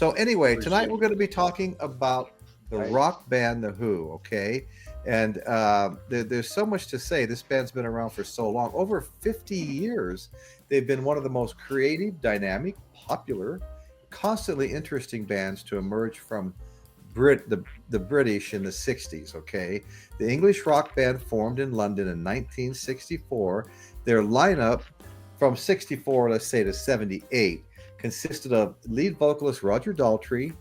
So anyway, tonight Appreciate we're going to be talking about the rock band The Who, okay? And there's so much to say. This band's been around for so long. Over 50 years, they've been one of the most creative, dynamic, popular, constantly interesting bands to emerge from the British in the 60s, okay? The English rock band formed in London in 1964. Their lineup from 64, let's say, to 78 consisted of lead vocalist Roger Daltry,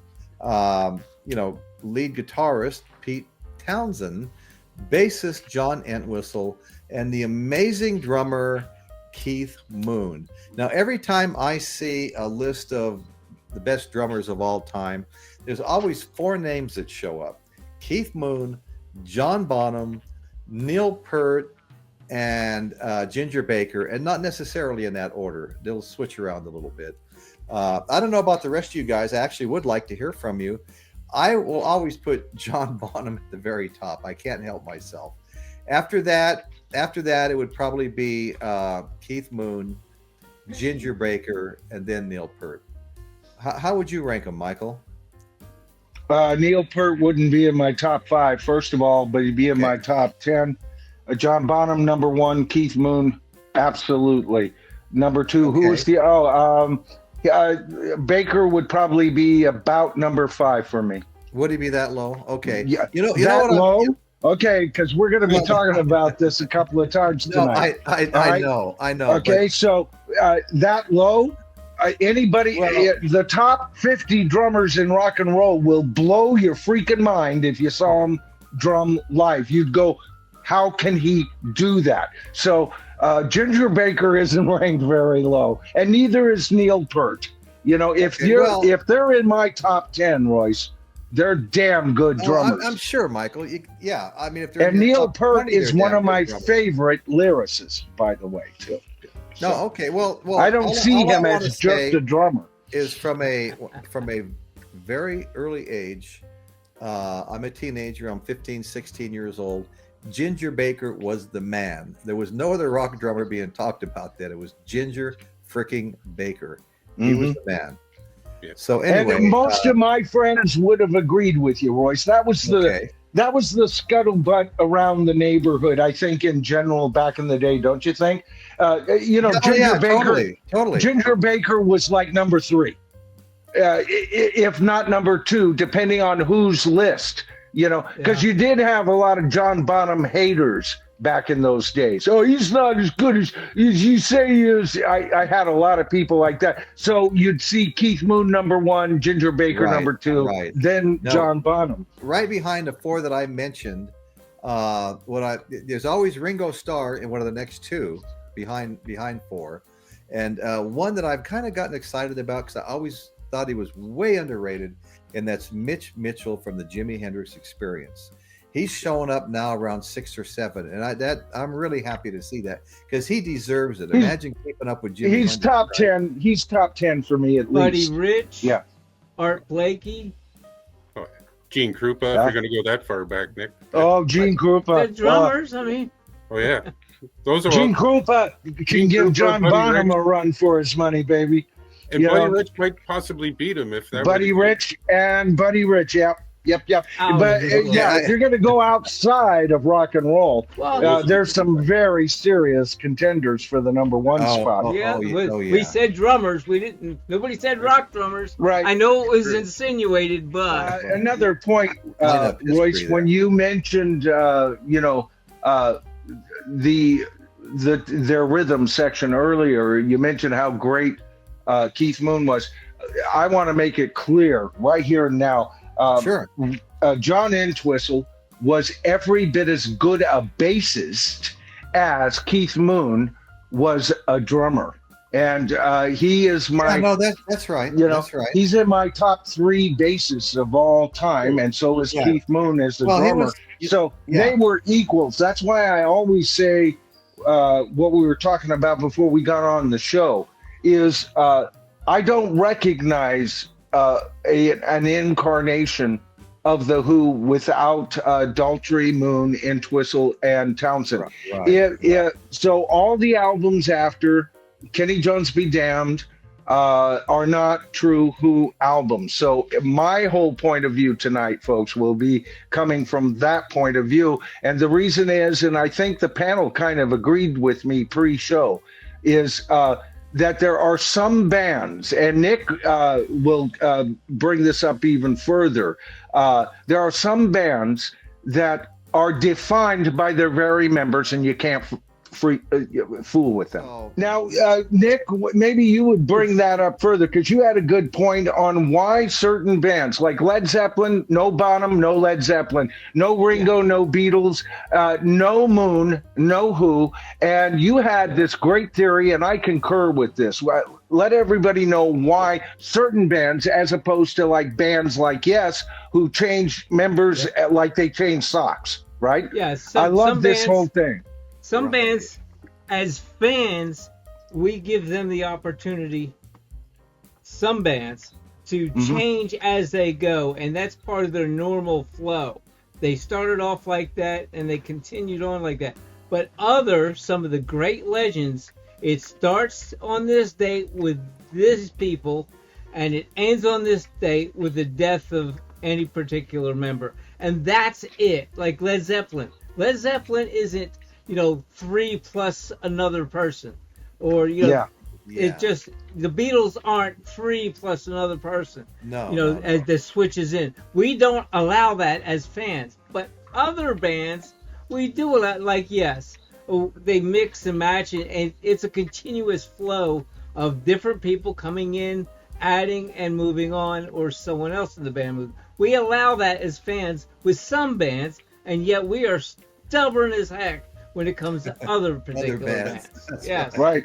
lead guitarist Pete Townsend, bassist John Entwistle, and the amazing drummer Keith Moon. Now, every time I see a list of the best drummers of all time, there's always four names that show up: Keith Moon, John Bonham, Neil Peart, and Ginger Baker, and not necessarily in that order. They'll switch around a little bit. I don't know about the rest of you guys. I actually would like to hear from you. I will always put John Bonham at the very top. I can't help myself. After that, it would probably be Keith Moon, Ginger Baker, and then Neil Peart. How would you rank them, Michael? Neil Peart wouldn't be in my top 5, first of all, but he'd be in my top 10. John Bonham, number 1. Keith Moon, absolutely. Number 2, who was the... Baker would probably be about number 5 for me. Would he be that low? Okay. Yeah. You know that what low? Okay, because we're going to be talking about this a couple of times tonight. No, I know. Okay, so that low, the top 50 drummers in rock and roll will blow your freaking mind if you saw them drum live. You'd go, how can he do that? So Ginger Baker isn't ranked very low, and neither is Neil Peart. If they're in my top 10, Royce, they're damn good drummers. I'm sure, Michael. If they're and Neil Peart is one of my favorite lyricists, by the way, too. No, okay. Well, I don't see him as just a drummer. Is from a very early age. I'm a teenager. I'm 15, 16 years old. Ginger Baker was the man. There was no other rock drummer being talked about then. It was Ginger freaking Baker. He was the man. Yeah. So anyway, and most of my friends would have agreed with you, Royce. That was the scuttlebutt around the neighborhood, I think, in general back in the day. Don't you think? Ginger Baker. Totally. Ginger Baker was like number 3, if not number 2, depending on whose list. Because you did have a lot of John Bonham haters back in those days. Oh, he's not as good as you say he is. I had a lot of people like that. So you'd see Keith Moon number 1, Ginger Baker number 2, then John Bonham. Right behind the 4 that I mentioned, there's always Ringo Starr in one of the next 2 behind 4. And one that I've kind of gotten excited about because I always thought he was way underrated, and that's Mitch Mitchell from the Jimi Hendrix Experience. He's showing up now around 6 or 7, and I'm really happy to see that because he deserves it. Imagine keeping up with Jimi Hendrix. He's top 10. He's top 10 for me at least. Buddy Rich. Yeah. Art Blakey. Oh, Gene Krupa, if you're going to go that far back, Nick. Oh, Gene Krupa. The drummers, Oh, yeah. Those are Gene Krupa can give John Bonham a run for his money, baby. And Buddy Rich might possibly beat him if that. Buddy Rich, yep. But if you're going to go outside of rock and roll, there's some very serious contenders for the number 1 spot. We said drummers. We didn't. Nobody said rock drummers. Right. I know it was insinuated, but another point, Royce, when you mentioned, their rhythm section earlier, you mentioned how great Keith Moon was. I want to make it clear right here and now. Sure. John Entwistle was every bit as good a bassist as Keith Moon was a drummer. And he is my... that's right. That's right. He's in my top 3 bassists of all time, and so is Keith Moon as the drummer. They were equals. That's why I always say what we were talking about before we got on the show is I don't recognize an incarnation of the Who without Daltry, Moon, Entwistle, and Townsend. So all the albums after Kenny Jones Be Damned, are not true Who albums. So my whole point of view tonight, folks, will be coming from that point of view. And the reason is, and I think the panel kind of agreed with me pre-show, is that there are some bands, and Nick will bring this up even further. There are some bands that are defined by their very members, and you can't fool with them. Oh. Now, Nick, maybe you would bring that up further, because you had a good point on why certain bands like Led Zeppelin, no Bonham, no Led Zeppelin, no Ringo, no Beatles, no Moon, no Who, and you had this great theory, and I concur with this. Let everybody know why certain bands, as opposed to like bands like Yes, who change members like they change socks, right? Yeah, I love this whole thing. Some bands, as fans, we give them the opportunity, some bands, to change as they go, and that's part of their normal flow. They started off like that, and they continued on like that. But some of the great legends, it starts on this date with these people, and it ends on this date with the death of any particular member. And that's it. Like Led Zeppelin. Led Zeppelin isn't, 3 plus another person, or it's just the Beatles aren't 3 plus another person. No, as the switches in, we don't allow that as fans. But other bands, we do allow. Like Yes, they mix and match, and it's a continuous flow of different people coming in, adding and moving on, or someone else in the band moving. We allow that as fans with some bands, and yet we are stubborn as heck when it comes to other particular bands. Yes. Right.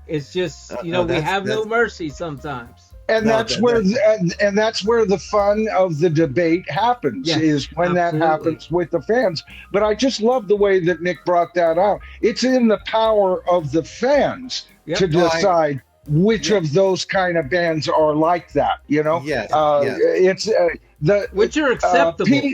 It's just, we have no mercy sometimes. And that's where the fun of the debate happens, is when that happens with the fans. But I just love the way that Nick brought that out. It's in the power of the fans to decide which of those kind of bands are like that, Yes. It's which are acceptable.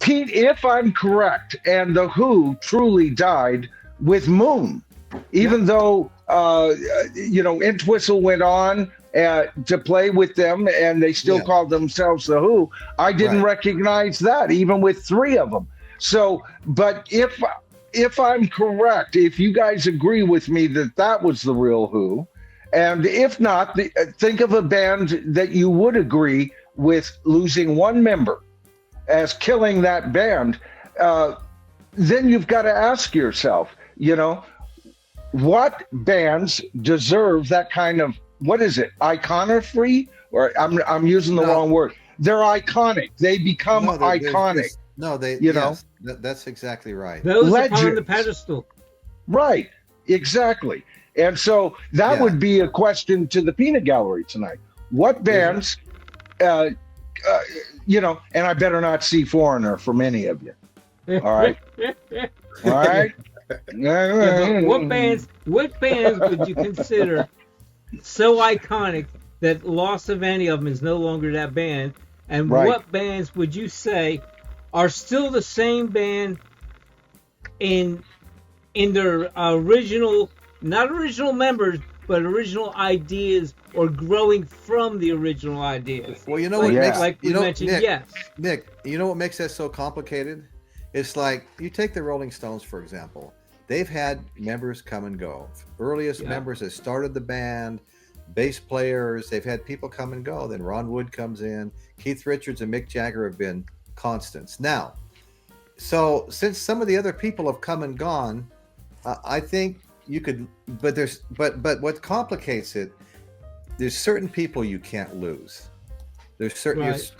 Pete, if I'm correct, and the Who truly died with Moon, even though Entwistle went on to play with them, and they still called themselves the Who. I didn't recognize that, even with 3 of them. So, but if I'm correct, if you guys agree with me that was the real Who, and if not, think of a band that you would agree with losing one member as killing that band, then you've got to ask yourself, what bands deserve that kind of, what is it, iconography? Or I'm using the wrong word. They're iconic. They become iconic. That's exactly right. Those legends on the pedestal. Right, exactly. And so that would be a question to the peanut gallery tonight. What bands, and I better not see Foreigner from any of you. All right? All right? What bands would you consider so iconic that loss of any of them is no longer that band? And what bands would you say are still the same band in their original, not original members, but original ideas, or growing from the original ideas? Well, what makes, like we mentioned, Nick, what makes that so complicated? It's like, you take the Rolling Stones, for example. They've had members come and go. Earliest members that started the band, bass players, they've had people come and go. Then Ron Wood comes in. Keith Richards and Mick Jagger have been constants. Now, so since some of the other people have come and gone, I think you could, but what complicates it, there's certain people you can't lose. There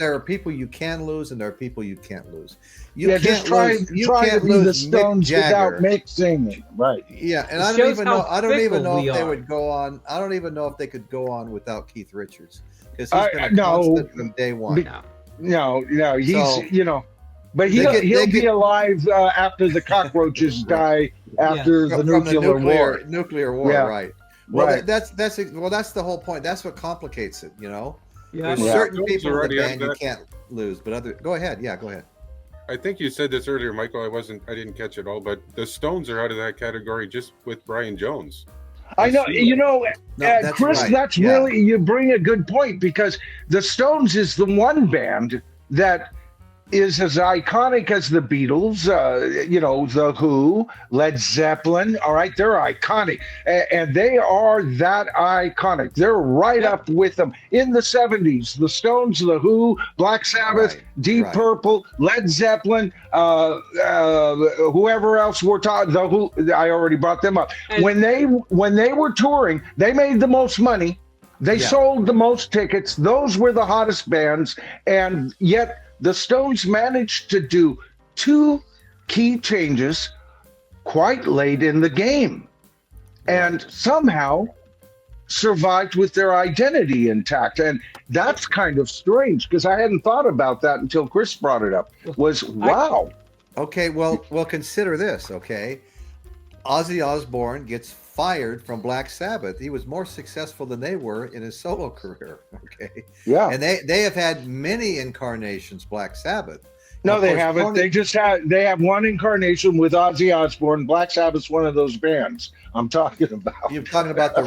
are people you can lose, and there are people you can't lose. You can't just try to be the Stones without Mick singing, right? Yeah, and I don't even know if they would go on. I don't even know if they could go on without Keith Richards, because he's been a constant from day one. No, he's but he'll be alive after the cockroaches die after the nuclear war, right? Well, that's the whole point. That's what complicates it, There's certain people in the band you can't lose, but other. Go ahead. Yeah, go ahead. I think you said this earlier, Michael. I didn't catch it all, but the Stones are out of that category just with Brian Jones. I know, that's Chris, right. that's really, you bring a good point, because the Stones is the one band that is as iconic as the Beatles, the Who, Led Zeppelin. All right, they're iconic, and they are that iconic. They're right up with them. In the 70s, the Stones, the Who, Black Sabbath, Deep Purple, Led Zeppelin, whoever else we're talking, the Who, I already brought them up. When they were touring, they made the most money. They sold the most tickets. Those were the hottest bands, and yet the Stones managed to do two key changes quite late in the game and somehow survived with their identity intact. And that's kind of strange, because I hadn't thought about that until Chris brought it up. Wow. Okay, well, consider this, okay? Ozzy Osbourne gets fired from Black Sabbath. He was more successful than they were in his solo career, okay? Yeah. And they have had many incarnations, Black Sabbath. No, they haven't. They have one incarnation with Ozzy Osbourne. Black Sabbath's one of those bands I'm talking about. You're talking about the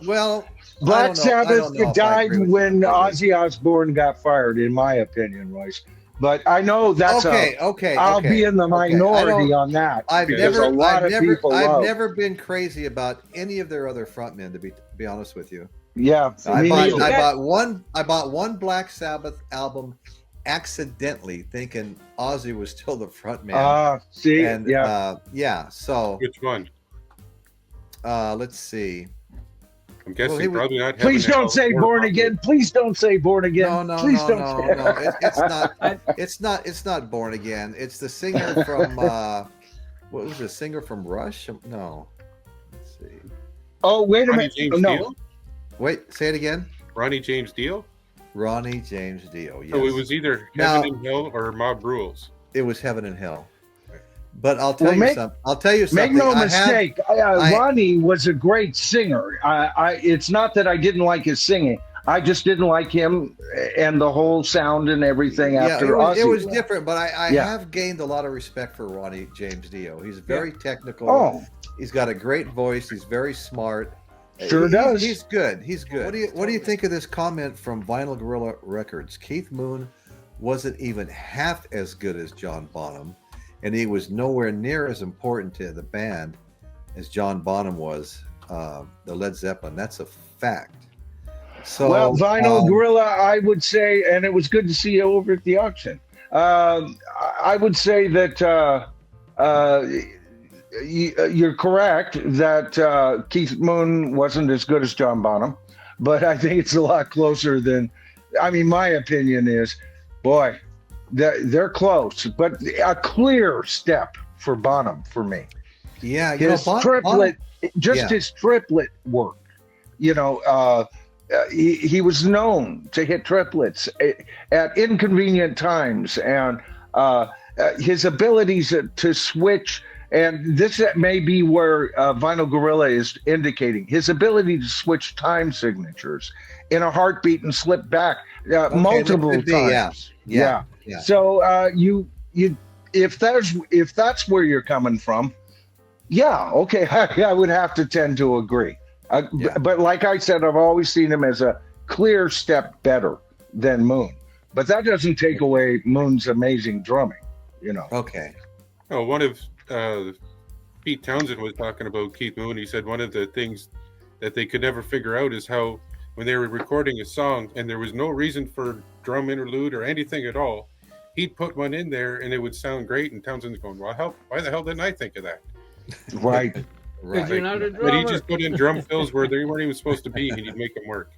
well, Black Sabbath died when Ozzy Osbourne got fired, in my opinion, Royce. But I know that's I'll be in the minority on that. I've never been crazy about any of their other frontmen, to be honest with you. Yeah, I bought one Black Sabbath album accidentally, thinking Ozzy was still the frontman. So which one? Let's see. I'm guessing probably not. Please don't say Born Again. Please don't say Born Again. No. It's not Born Again. It's the singer from what was the singer from Rush? No. Let's see. Oh, wait a minute. Dio? Wait, say it again. Ronnie James Dio? Ronnie James Dio, yes. So it was either Heaven and Hell or Mob Rules. It was Heaven and Hell. But I'll tell you something. Make no mistake, Ronnie was a great singer. It's not that I didn't like his singing. I just didn't like him and the whole sound and everything after Ozzy. It was different, but I have gained a lot of respect for Ronnie James Dio. He's very technical. Oh. He's got a great voice. He's very smart. Sure does. He's good. He's good. What do you think of this comment from Vinyl Gorilla Records? Keith Moon wasn't even half as good as John Bonham, and he was nowhere near as important to the band as John Bonham was, the Led Zeppelin. That's a fact. So, well, Vinyl Gorilla, I would say, and it was good to see you over at the auction. I would say that you're correct that Keith Moon wasn't as good as John Bonham, but I think it's a lot closer than, my opinion is, boy, they're close, but a clear step for Bonham for me. Yeah, his triplet, his triplet work. He was known to hit triplets at inconvenient times, and his abilities to switch. And this may be where Vinyl Gorilla is indicating his ability to switch time signatures in a heartbeat and slip back multiple times. Yeah. So if that's where you're coming from, I would have to tend to agree. But like I said, I've always seen him as a clear step better than Moon. But that doesn't take away Moon's amazing drumming, Okay. Oh, one of Pete Townsend was talking about Keith Moon. He said one of the things that they could never figure out is how when they were recording a song and there was no reason for drum interlude or anything at all, he'd put one in there and it would sound great. And Townsend's going, well, why the hell didn't I think of that? Right. Right. You're not a drummer. But he just put in drum fills where they weren't even supposed to be, and he'd make them work.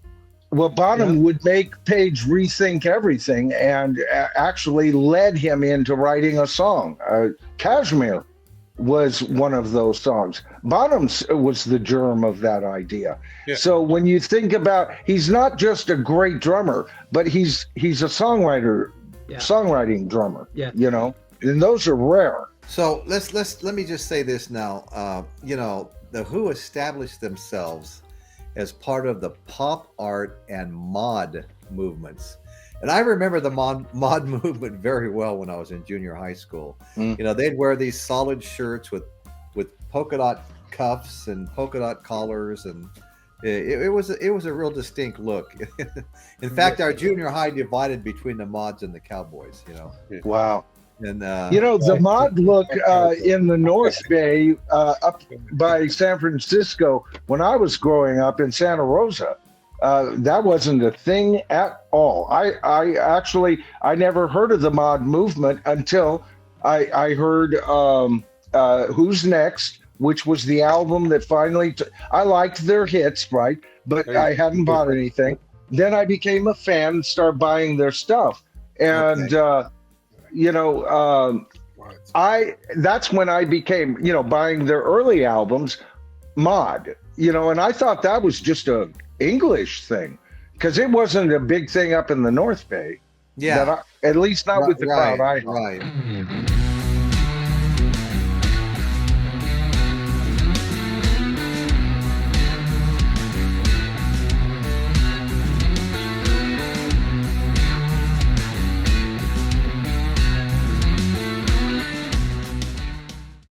Well, Bonham would make Page rethink everything, and actually led him into writing a song. Kashmir was one of those songs. Bonham was the germ of that idea. Yeah. So when you think about, he's not just a great drummer, but he's a songwriting drummer. Yeah. And those are rare. So let me just say this now. The Who established themselves as part of the pop art and mod movements. And I remember the mod movement very well when I was in junior high school. They'd wear these solid shirts with polka dot cuffs and polka dot collars, and it was a real distinct look. In fact, our junior high divided between the mods and the cowboys. Wow. And the mod look in the North Bay, up by San Francisco, when I was growing up in Santa Rosa, that wasn't a thing at all. I actually never heard of the mod movement until I heard Who's Next, which was the album that finally I liked their hits, right? But I hadn't bought anything. Then I became a fan and started buying their stuff. And that's when I became, buying their early albums, mod, and I thought that was just a English thing, because it wasn't a big thing up in the North Bay. Yeah. At least not with the crowd I had. Right.